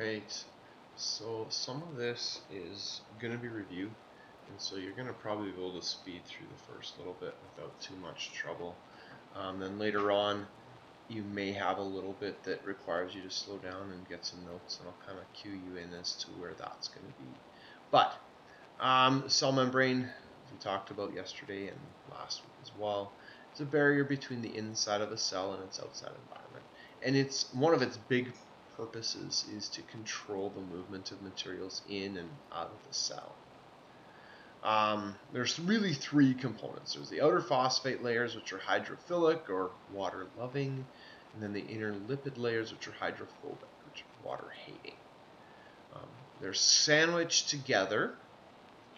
Right, so some of this is going to be review, and so you're going to probably be able to speed through the first little bit without too much trouble. Then later on, you may have a little bit that requires you to slow down and get some notes, and I'll kind of cue you in as to where that's going to be. But cell membrane, as we talked about yesterday and last week as well, is a barrier between the inside of a cell and its outside environment. And it's one of its big purposes is to control the movement of materials in and out of the cell. There's really three components. There's the outer phosphate layers, which are hydrophilic or water-loving, and then the inner lipid layers, which are hydrophobic, which are water-hating. They're sandwiched together.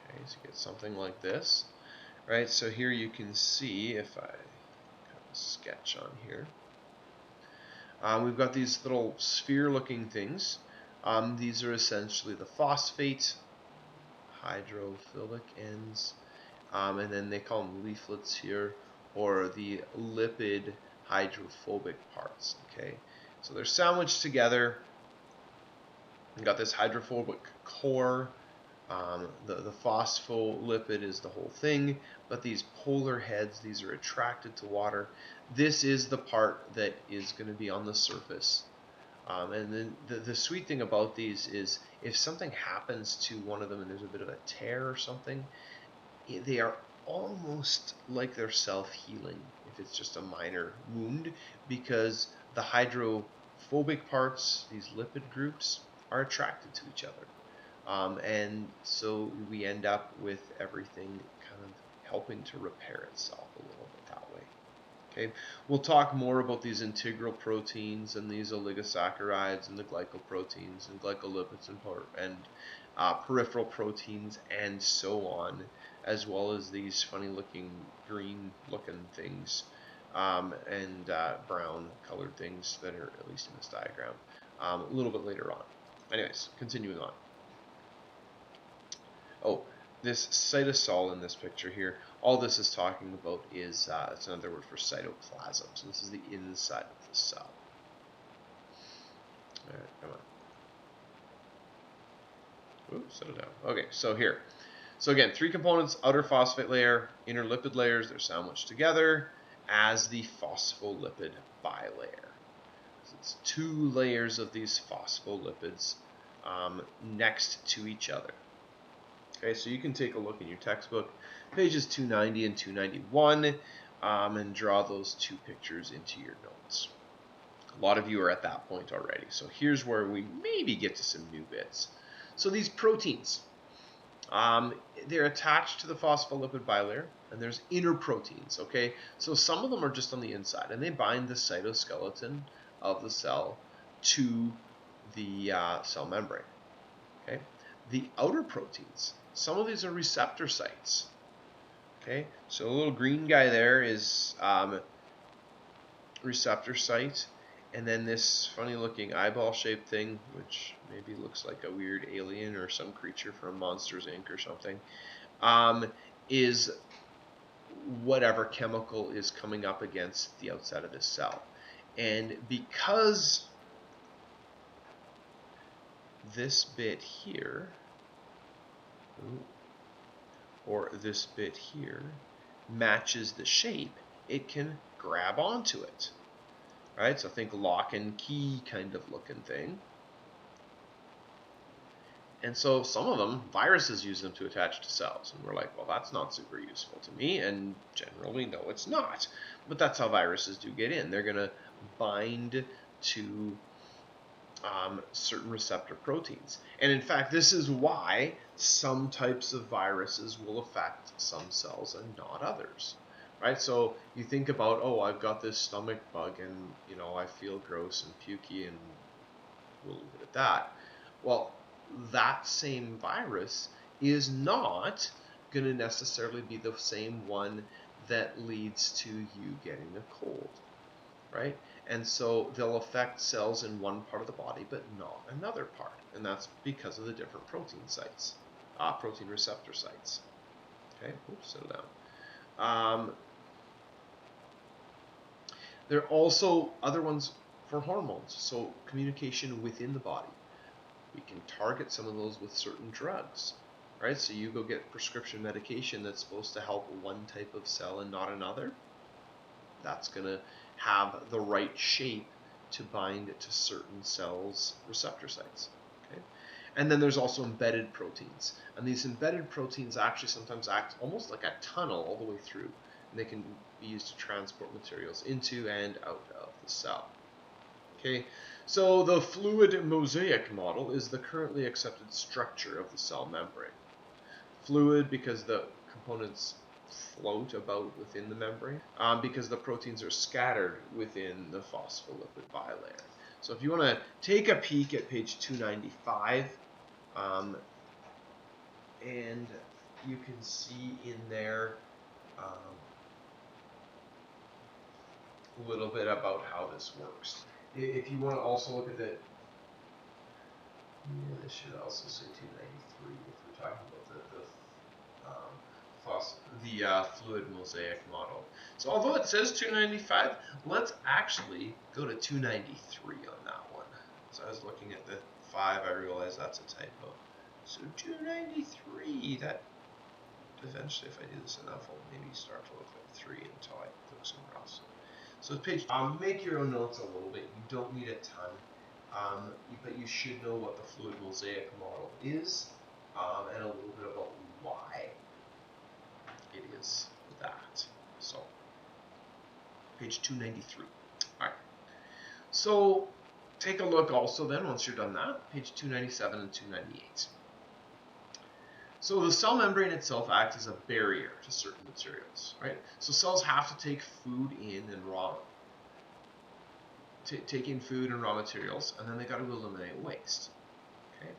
Okay, so you get something like this, right? So here you can see, if I kind of sketch on here, we've got these little sphere-looking things. These are essentially the phosphate hydrophilic ends, and then they call them leaflets here, or the lipid hydrophobic parts. Okay, so they're sandwiched together. We've got this hydrophobic core. The phospholipid is the whole thing, but these polar heads, these are attracted to water. This is the part that is going to be on the surface. And then the sweet thing about these is if something happens to one of them and there's a bit of a tear or something, they are almost like they're self-healing if it's just a minor wound, because the hydrophobic parts, these lipid groups, are attracted to each other. And so we end up with everything kind of helping to repair itself a little bit that way. Okay, we'll talk more about these integral proteins and these oligosaccharides and the glycoproteins and glycolipids and peripheral proteins and so on, as well as these funny-looking green-looking things and brown-colored things that are, at least in this diagram, a little bit later on. Anyways, continuing on. Oh, this cytosol in this picture here, all this is talking about is, it's another word for cytoplasm. So this is the inside of the cell. All right, come on. Oops, settle down. Okay, so here. So again, three components: outer phosphate layer, inner lipid layers. They're sandwiched together as the phospholipid bilayer. So it's two layers of these phospholipids next to each other. Okay, so you can take a look in your textbook, pages 290 and 291, and draw those two pictures into your notes. A lot of you are at that point already, so here's where we maybe get to some new bits. So these proteins, they're attached to the phospholipid bilayer, and there's inner proteins, okay? So some of them are just on the inside, and they bind the cytoskeleton of the cell to the cell membrane, okay? The outer proteins, some of these are receptor sites. Okay, so a little green guy there is receptor site, and then this funny looking eyeball shaped thing, which maybe looks like a weird alien or some creature from Monsters Inc. or something, is whatever chemical is coming up against the outside of this cell. And because this bit here, or this bit here, matches the shape, it can grab onto it. Right? So think lock and key kind of looking thing. And so some of them, viruses use them to attach to cells. And we're like, well, that's not super useful to me. And generally, no, it's not. But that's how viruses do get in. They're going to bind to certain receptor proteins. And in fact, this is why some types of viruses will affect some cells and not others. Right? So you think about, oh, I've got this stomach bug and, you know, I feel gross and pukey and we'll leave it at that. Well, that same virus is not going to necessarily be the same one that leads to you getting a cold, right? And so they'll affect cells in one part of the body, but not another part. And that's because of the different protein sites, protein receptor sites. Okay, oops, settle down. There are also other ones for hormones, so communication within the body. We can target some of those with certain drugs, right? So you go get prescription medication that's supposed to help one type of cell and not another. That's going to have the right shape to bind to certain cells' receptor sites. Okay? And then there's also embedded proteins. And these embedded proteins actually sometimes act almost like a tunnel all the way through. And they can be used to transport materials into and out of the cell. Okay, so the fluid mosaic model is the currently accepted structure of the cell membrane. Fluid because the components float about within the membrane, because the proteins are scattered within the phospholipid bilayer. So if you want to take a peek at page 295, and you can see in there a little bit about how this works. If you want to also look at the, this should also say 293 if we're talking about the fluid mosaic model. So although it says 295, let's actually go to 293 on that one. So I was looking at the 5, I realized that's a typo. So 293, that eventually, if I do this enough, will maybe start to look like 3 until I click somewhere else. So page, make your own notes a little bit. You don't need a ton, but you should know what the fluid mosaic model is, and a little bit about why it is that. So, page 293. All right. So, take a look also then, once you're done that, page 297 and 298. So the cell membrane itself acts as a barrier to certain materials, right? So cells have to take food in and take in food and raw materials, and then they got to eliminate waste. Okay.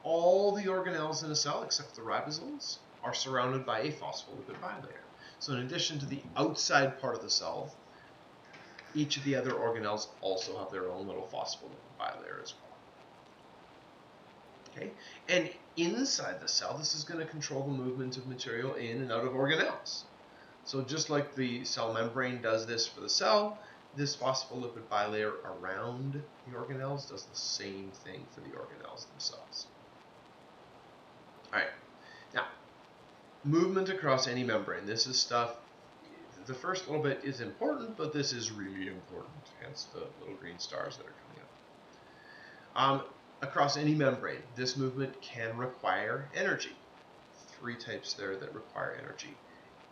All the organelles in a cell, except the ribosomes, are surrounded by a phospholipid bilayer. So in addition to the outside part of the cell, each of the other organelles also have their own little phospholipid bilayer as well. Okay, and inside the cell, this is going to control the movement of material in and out of organelles. So just like the cell membrane does this for the cell, this phospholipid bilayer around the organelles does the same thing for the organelles themselves. All right, now, movement across any membrane. This is stuff, the first little bit is important, but this is really important, hence the little green stars that are coming up. Across any membrane, this movement can require energy. 3 types there that require energy: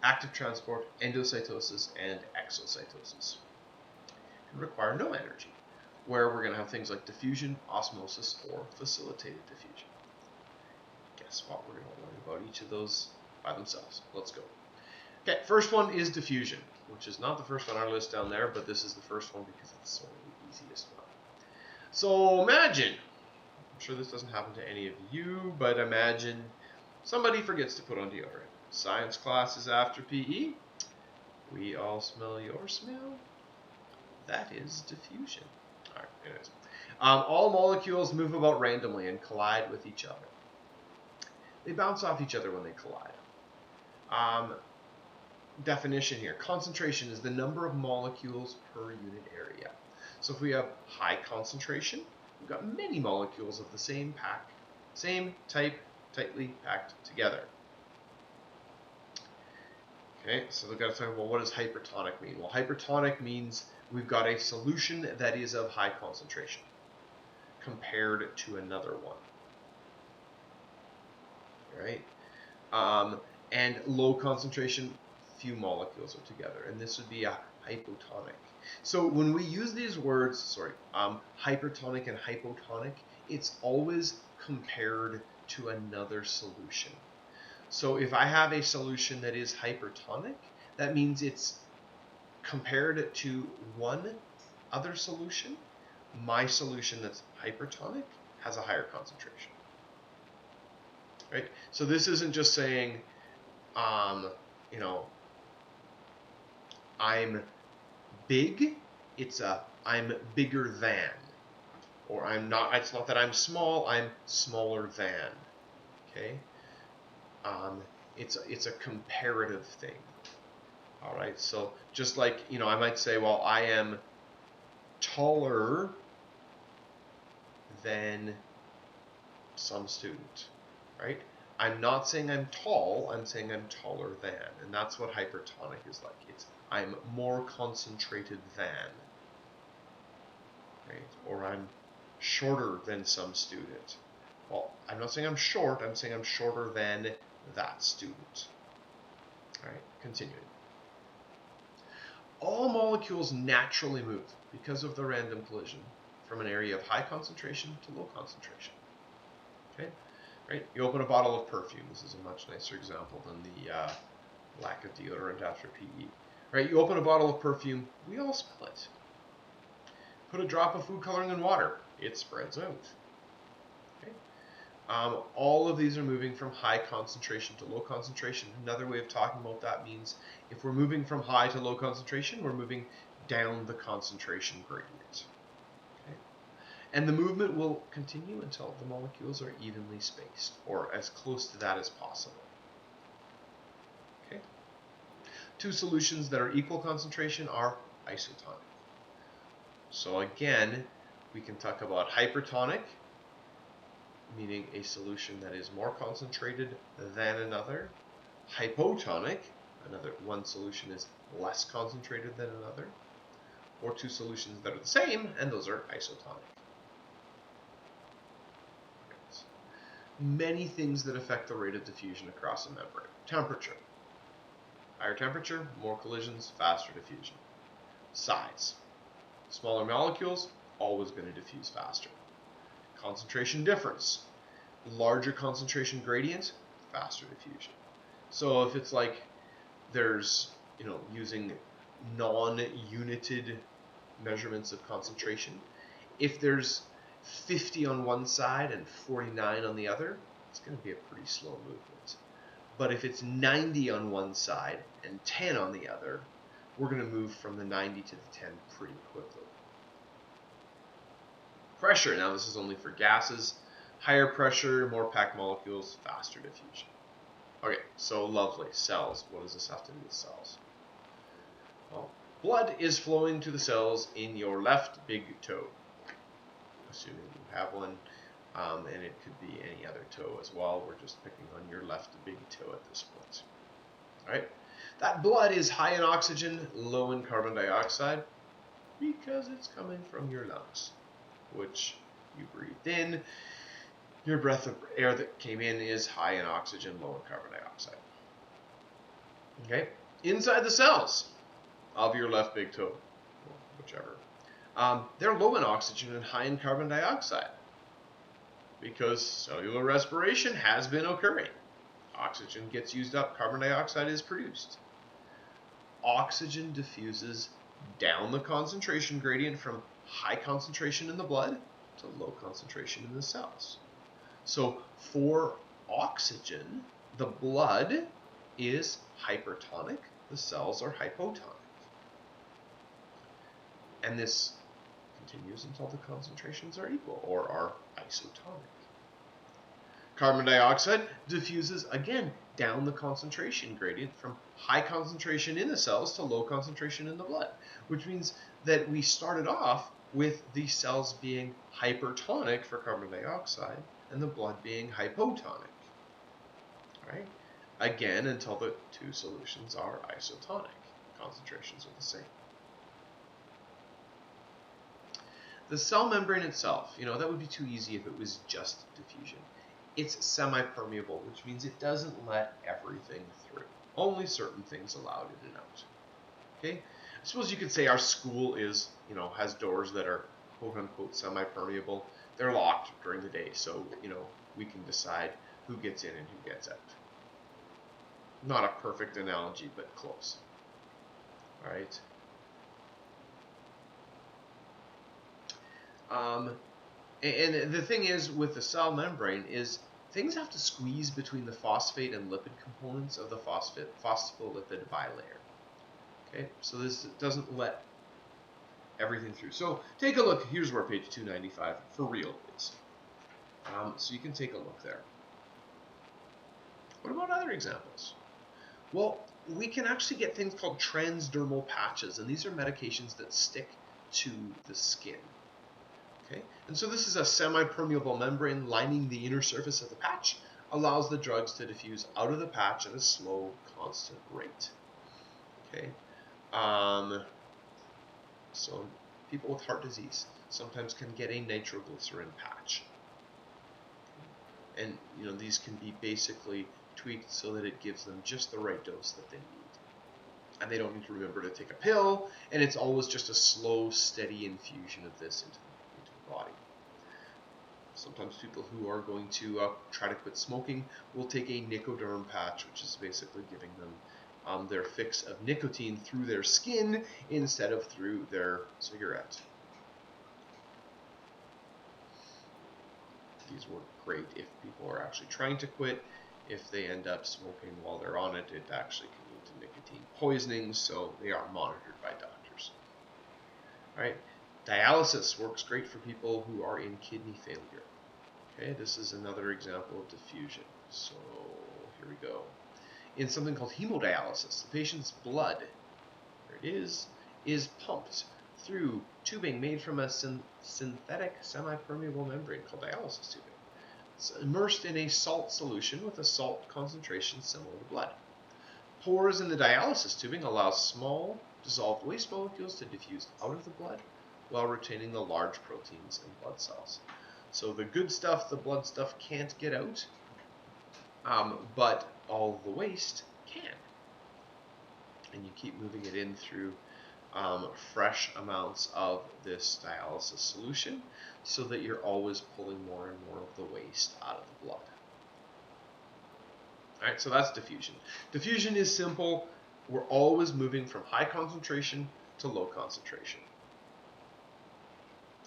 active transport, endocytosis, and exocytosis. Can require no energy, where we're going to have things like diffusion, osmosis, or facilitated diffusion. Guess what? We're going to learn about each of those by themselves. Let's go. Okay, first one is diffusion, which is not the first on our list down there, but this is the first one because it's sort of the easiest one. So imagine, I'm sure this doesn't happen to any of you, but imagine somebody forgets to put on deodorant. Science class is after PE. We all smell your smell. That is diffusion. All right, anyways. All molecules move about randomly and collide with each other. They bounce off each other when they collide. Definition here. Concentration is the number of molecules per unit area. So if we have high concentration, we've got many molecules of the same type, tightly packed together. Okay, so we've got to talk about what does hypertonic mean? Well, hypertonic means we've got a solution that is of high concentration compared to another one. All right? And low concentration, few molecules are together, and this would be a hypotonic. So when we use these words, hypertonic and hypotonic, it's always compared to another solution. So if I have a solution that is hypertonic, that means it's compared to one other solution. My solution that's hypertonic has a higher concentration. Right? So this isn't just saying, I'm big, it's I'm bigger than. Or it's not that I'm small, I'm smaller than. Okay? It's a comparative thing. All right, so just like, I might say, well, I am taller than some student, right? I'm not saying I'm tall, I'm saying I'm taller than, and that's what hypertonic is like. It's I'm more concentrated than, right? Or I'm shorter than some student. Well, I'm not saying I'm short, I'm saying I'm shorter than that student. All right, continuing. All molecules naturally move because of the random collision from an area of high concentration to low concentration. Okay, right? You open a bottle of perfume. This is a much nicer example than the lack of deodorant after PE. Right? You open a bottle of perfume. We all smell it. Put a drop of food coloring in water. It spreads out. Okay? All of these are moving from high concentration to low concentration. Another way of talking about that means if we're moving from high to low concentration, we're moving down the concentration gradient. Okay? And the movement will continue until the molecules are evenly spaced, or as close to that as possible. Okay? Two solutions that are equal concentration are isotonic. So again, we can talk about hypertonic, meaning a solution that is more concentrated than another. Hypotonic, one solution is less concentrated than another. Or two solutions that are the same, and those are isotonic. Many things that affect the rate of diffusion across a membrane. Temperature. Higher temperature, more collisions, faster diffusion. Size. Smaller molecules, always going to diffuse faster. Concentration difference. Larger concentration gradient, faster diffusion. So if it's like there's, using non-united measurements of concentration, if there's 50 on one side and 49 on the other, it's going to be a pretty slow movement. But if it's 90 on one side and 10 on the other, we're going to move from the 90 to the 10 pretty quickly. Pressure. Now this is only for gases. Higher pressure, more packed molecules, faster diffusion. Okay, so lovely. Cells. What does this have to do with cells? Well, blood is flowing to the cells in your left big toe, assuming you have one, and it could be any other toe as well. We're just picking on your left big toe at this point. All right, that blood is high in oxygen, low in carbon dioxide, because it's coming from your lungs, which you breathed in. Your breath of air that came in is high in oxygen, low in carbon dioxide. Okay, inside the cells of your left big toe, whichever, they're low in oxygen and high in carbon dioxide because cellular respiration has been occurring. Oxygen gets used up, carbon dioxide is produced. Oxygen diffuses down the concentration gradient from high concentration in the blood to low concentration in the cells. So for oxygen, the blood is hypertonic, the cells are hypotonic. And this continues until the concentrations are equal or are isotonic. Carbon dioxide diffuses again down the concentration gradient from high concentration in the cells to low concentration in the blood, which means that we started off with the cells being hypertonic for carbon dioxide and the blood being hypotonic, right? Again, until the two solutions are isotonic. Concentrations are the same. The cell membrane itself, that would be too easy if it was just diffusion. It's semi-permeable, which means it doesn't let everything through. Only certain things allowed in and out. Okay? I suppose you could say our school is, has doors that are quote-unquote semi-permeable. They're locked during the day, so, we can decide who gets in and who gets out. Not a perfect analogy, but close. All right? And the thing is with the cell membrane is things have to squeeze between the phosphate and lipid components of the phospholipid bilayer. Okay, so this doesn't let everything through. So take a look. Here's where page 295 for real is. So you can take a look there. What about other examples? Well, we can actually get things called transdermal patches, and these are medications that stick to the skin. Okay, and so this is a semi-permeable membrane lining the inner surface of the patch, allows the drugs to diffuse out of the patch at a slow, constant rate. Okay, so people with heart disease sometimes can get a nitroglycerin patch. And these can be basically tweaked so that it gives them just the right dose that they need. And they don't need to remember to take a pill, and it's always just a slow, steady infusion of this into the body. Sometimes people who are going to try to quit smoking will take a Nicoderm patch, which is basically giving them their fix of nicotine through their skin instead of through their cigarette. These work great if people are actually trying to quit. If they end up smoking while they're on it, it actually can lead to nicotine poisoning, so they are monitored by doctors. All right, dialysis works great for people who are in kidney failure. Okay, this is another example of diffusion. So here we go. In something called hemodialysis, the patient's blood, there it is pumped through tubing made from a synthetic semi-permeable membrane called dialysis tubing. It's immersed in a salt solution with a salt concentration similar to blood. Pores in the dialysis tubing allow small dissolved waste molecules to diffuse out of the blood while retaining the large proteins and blood cells. So the good stuff, the blood stuff, can't get out, but all the waste can. And you keep moving it in through fresh amounts of this dialysis solution so that you're always pulling more and more of the waste out of the blood. All right, so that's diffusion. Diffusion is simple. We're always moving from high concentration to low concentration.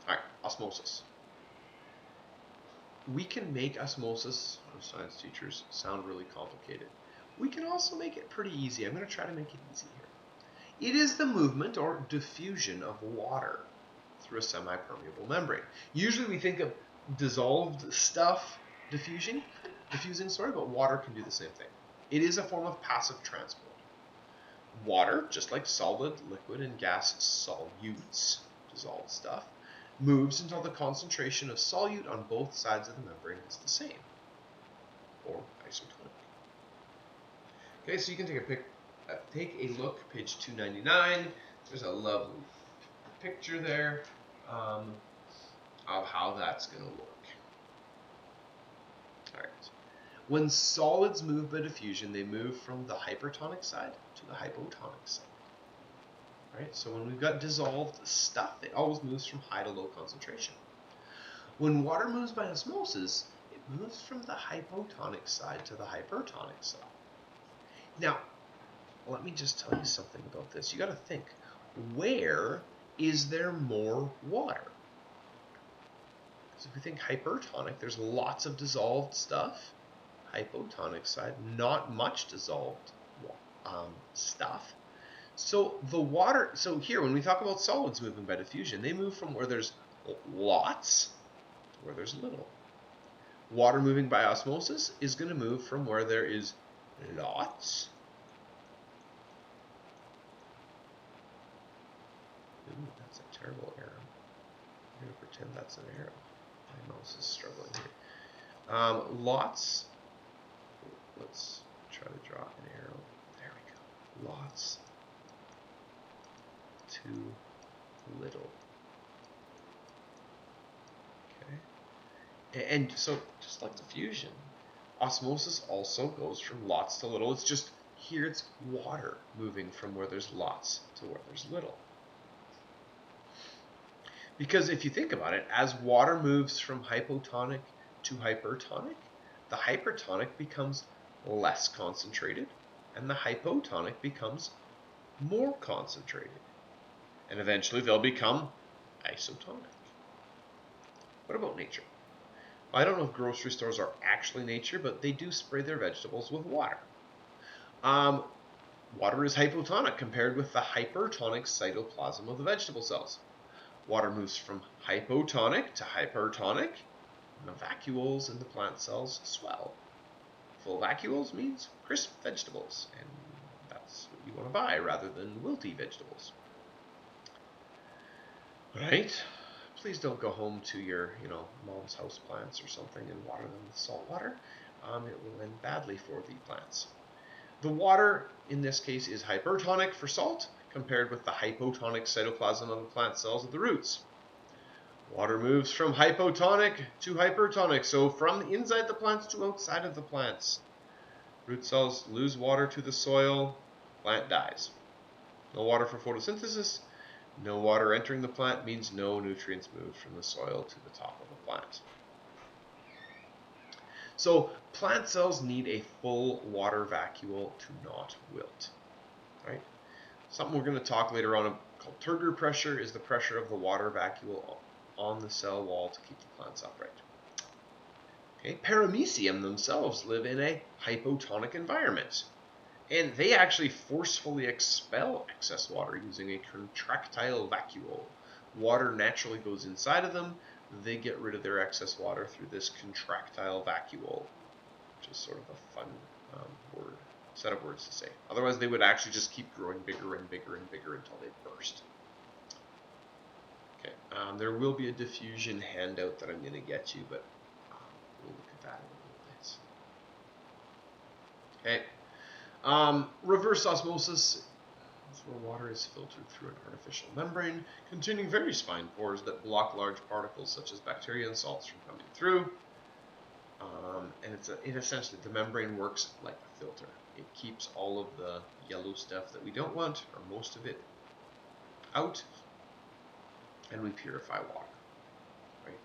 All right, osmosis. We can make osmosis, science teachers, sound really complicated. We can also make it pretty easy. I'm going to try to make it easy here. It is the movement or diffusion of water through a semi-permeable membrane. Usually we think of dissolved stuff diffusing, but water can do the same thing. It is a form of passive transport. Water, just like solid, liquid, and gas solutes, dissolved stuff, moves until the concentration of solute on both sides of the membrane is the same, or isotonic. Okay, so you can take a look, page 299. There's a lovely picture there of how that's going to work. All right. When solids move by diffusion, they move from the hypertonic side to the hypotonic side. Right? So when we've got dissolved stuff, it always moves from high to low concentration. When water moves by osmosis, it moves from the hypotonic side to the hypertonic side. Now, let me just tell you something about this. You got to think, where is there more water? Because if we think hypertonic, there's lots of dissolved stuff. Hypotonic side, not much dissolved stuff. So the water, so here when we talk about solids moving by diffusion, they move from where there's lots to where there's little. Water moving by osmosis is going to move from where there is lots. Ooh, that's a terrible arrow. I'm going to pretend that's an arrow. My mouse is struggling here. Lots. Let's try to draw an arrow. There we go. Lots to little. Okay. And so, just like diffusion, osmosis also goes from lots to little. It's just here it's water moving from where there's lots to where there's little. Because if you think about it, as water moves from hypotonic to hypertonic, the hypertonic becomes less concentrated and the hypotonic becomes more concentrated. And eventually they'll become isotonic. What about nature? I don't know if grocery stores are actually nature, but they do spray their vegetables with water. Water is hypotonic compared with the hypertonic cytoplasm of the vegetable cells. Water moves from hypotonic to hypertonic, and the vacuoles in the plant cells swell. Full vacuoles means crisp vegetables, and that's what you want to buy rather than wilty vegetables. Right? please don't go home to your, mom's house plants or something and water them with salt water. It will end badly for the plants. The water in this case is hypertonic for salt compared with the hypotonic cytoplasm of the plant cells of the roots. Water moves from hypotonic to hypertonic, so from inside the plants to outside of the plants. Root cells lose water to the soil, plant dies. No water for photosynthesis. No water entering the plant means no nutrients moved from the soil to the top of the plant. So plant cells need a full water vacuole to not wilt. Right? Something we're going to talk later on called turgor pressure is the pressure of the water vacuole on the cell wall to keep the plants upright. Okay, paramecium themselves live in a hypotonic environment, and they actually forcefully expel excess water using a contractile vacuole. Water naturally goes inside of them. They get rid of their excess water through this contractile vacuole, which is sort of a fun set of words to say. Otherwise, they would actually just keep growing bigger and bigger and bigger until they burst. Okay, there will be a diffusion handout that I'm going to get you, but we'll look at that in a little bit. Okay, reverse osmosis is where water is filtered through an artificial membrane containing very fine pores that block large particles such as bacteria and salts from coming through. And essentially, the membrane works like a filter. It keeps all of the yellow stuff that we don't want, or most of it, out, and we purify water. Right?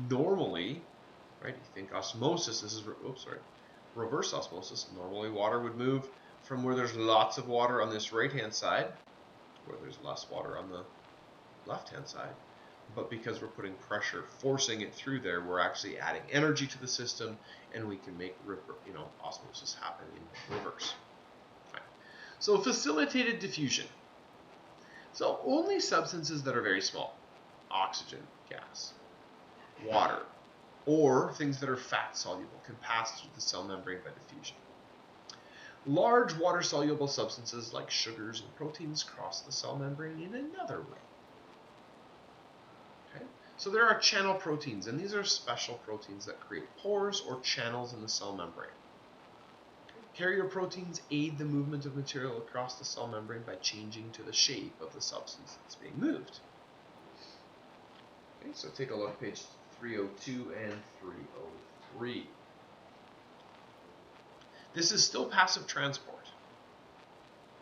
Normally, right? You think osmosis. This is reverse osmosis. Normally, water would move from where there's lots of water on this right-hand side, where there's less water on the left-hand side. But because we're putting pressure, forcing it through there, we're actually adding energy to the system, and we can make osmosis happen in reverse. Right. So facilitated diffusion. So only substances that are very small, oxygen, gas, water, or things that are fat soluble can pass through the cell membrane by diffusion. Large water-soluble substances like sugars and proteins cross the cell membrane in another way. Okay? So there are channel proteins, and these are special proteins that create pores or channels in the cell membrane. Okay? Carrier proteins aid the movement of material across the cell membrane by changing to the shape of the substance that's being moved. Okay, so take a look at page 302 and 303. This is still passive transport,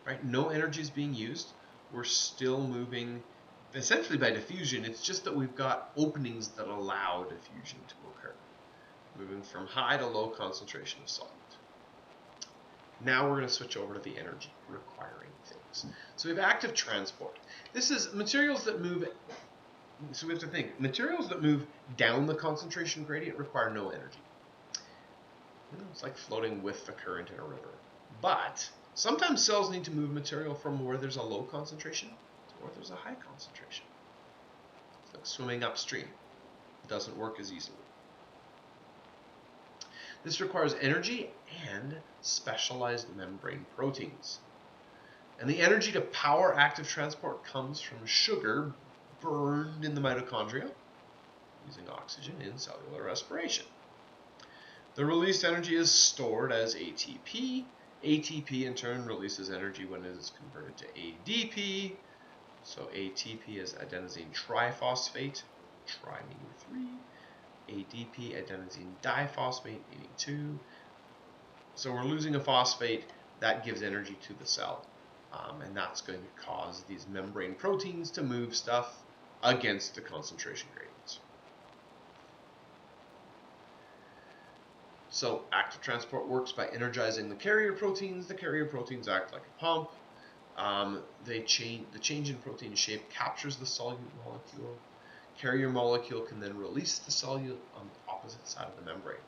right? No energy is being used. We're still moving essentially by diffusion. It's just that we've got openings that allow diffusion to occur, moving from high to low concentration of solvent. Now we're going to switch over to the energy requiring things. So we have active transport. This is materials that move. So we have to think, materials that move down the concentration gradient require no energy. It's like floating with the current in a river. But sometimes cells need to move material from where there's a low concentration to where there's a high concentration. It's like swimming upstream. It doesn't work as easily. This requires energy and specialized membrane proteins. And the energy to power active transport comes from sugar burned in the mitochondria using oxygen in cellular respiration. The released energy is stored as ATP. ATP in turn releases energy when it is converted to ADP. So ATP is adenosine triphosphate, tri meaning 3. ADP, adenosine diphosphate, meaning 2. So we're losing a phosphate. That gives energy to the cell. And that's going to cause these membrane proteins to move stuff against the concentration gradients. So active transport works by energizing the carrier proteins. The carrier proteins act like a pump. The change in protein shape captures the solute molecule. Carrier molecule can then release the solute on the opposite side of the membrane.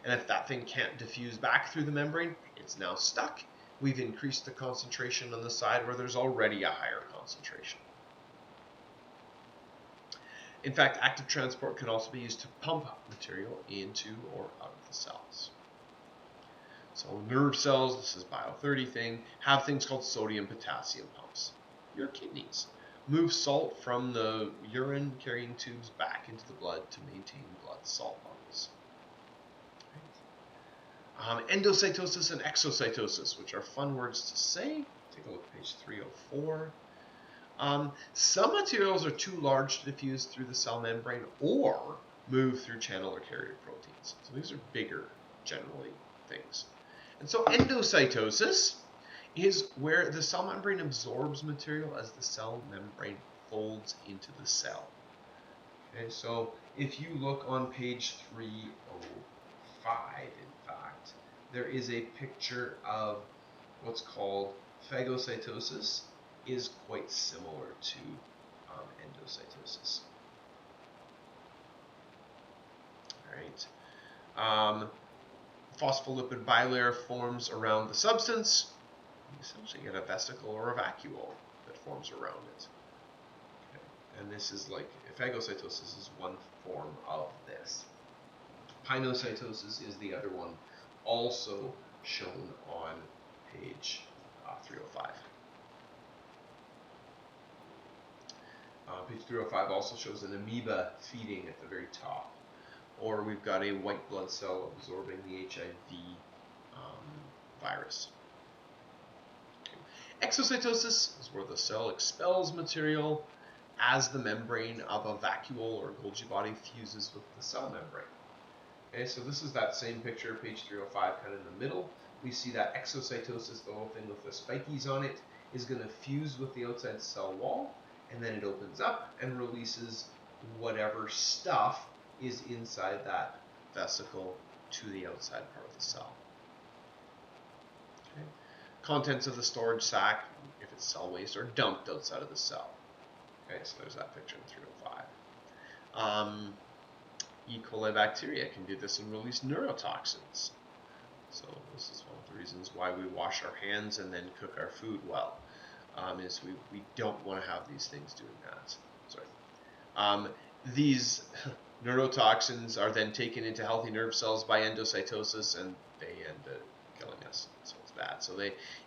And if that thing can't diffuse back through the membrane, it's now stuck. We've increased the concentration on the side where there's already a higher concentration. In fact, active transport can also be used to pump material into or out of the cells. So nerve cells, this is Bio-30 thing, have things called sodium-potassium pumps. Your kidneys. move salt from the urine carrying tubes back into the blood to maintain blood salt levels. Endocytosis and exocytosis, which are fun words to say. Take a look at page 304. Some materials are too large to diffuse through the cell membrane or move through channel or carrier proteins. So these are bigger, generally, things. And so endocytosis is where the cell membrane absorbs material as the cell membrane folds into the cell. Okay, so if you look on page 305, in fact, there is a picture of what's called phagocytosis, is quite similar to endocytosis. All right. Phospholipid bilayer forms around the substance. You essentially get a vesicle or a vacuole that forms around it. Okay. And this is like, phagocytosis is one form of this. Pinocytosis is the other one, also shown on page 305. Page 305 also shows an amoeba feeding at the very top. Or we've got a white blood cell absorbing the HIV virus. Okay. Exocytosis is where the cell expels material as the membrane of a vacuole or Golgi body fuses with the cell membrane. Okay, so this is that same picture, page 305, kind of in the middle. We see that exocytosis, the whole thing with the spikies on it, is going to fuse with the outside cell wall, and then it opens up and releases whatever stuff is inside that vesicle to the outside part of the cell. Okay. Contents of the storage sac, if it's cell waste, are dumped outside of the cell. Okay, so there's that picture in 305. E. coli bacteria can do this and release neurotoxins. So this is one of the reasons why we wash our hands and then cook our food well. Is we don't want to have these things doing that. Sorry. These neurotoxins are then taken into healthy nerve cells by endocytosis, and they end up killing us. So it's bad. So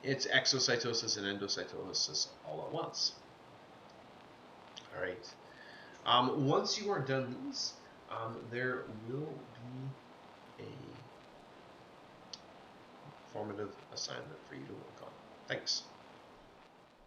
it's exocytosis and endocytosis all at once. All right. Once you are done these, there will be a formative assignment for you to work on. Thanks.